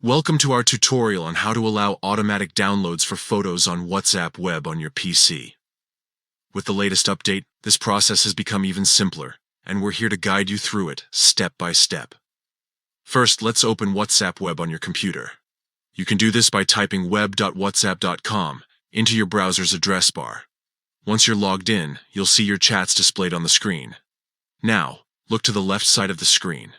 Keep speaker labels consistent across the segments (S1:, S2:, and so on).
S1: Welcome to our tutorial on how to allow automatic downloads for photos on WhatsApp web on your PC. With the latest update, this process has become even simpler, and we're here to guide you through it step by step. First, let's open WhatsApp web on your computer. You can do this by typing web.whatsapp.com into your browser's address bar. Once you're logged in, you'll see your chats displayed on the screen. Now, look to the left side of the screen.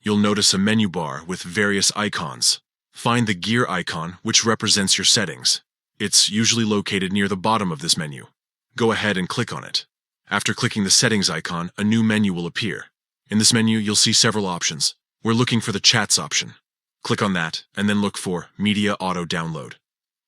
S1: You'll notice a menu bar with various icons. Find the gear icon, which represents your settings. It's usually located near the bottom of this menu. Go ahead and click on it. After clicking the settings icon, a new menu will appear. In this menu, you'll see several options. We're looking for the chats option. Click on that, and then look for Media Auto Download.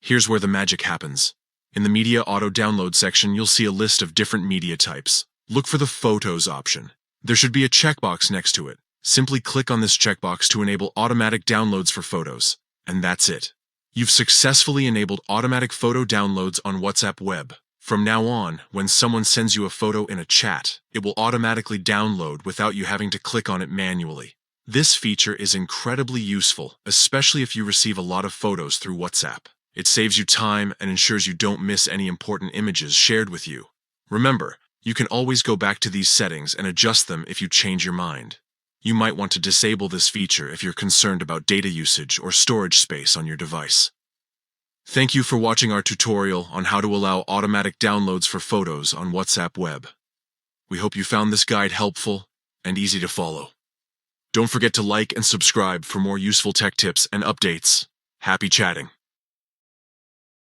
S1: Here's where the magic happens. In the Media Auto Download section, you'll see a list of different media types. Look for the Photos option. There should be a checkbox next to it. Simply click on this checkbox to enable automatic downloads for photos. And that's it. You've successfully enabled automatic photo downloads on WhatsApp web. From now on, when someone sends you a photo in a chat, it will automatically download without you having to click on it manually. This feature is incredibly useful, especially if you receive a lot of photos through WhatsApp. It saves you time and ensures you don't miss any important images shared with you. Remember, you can always go back to these settings and adjust them if you change your mind. You might want to disable this feature if you're concerned about data usage or storage space on your device. Thank you for watching our tutorial on how to allow automatic downloads for photos on WhatsApp web. We hope you found this guide helpful and easy to follow. Don't forget to like and subscribe for more useful tech tips and updates. Happy chatting!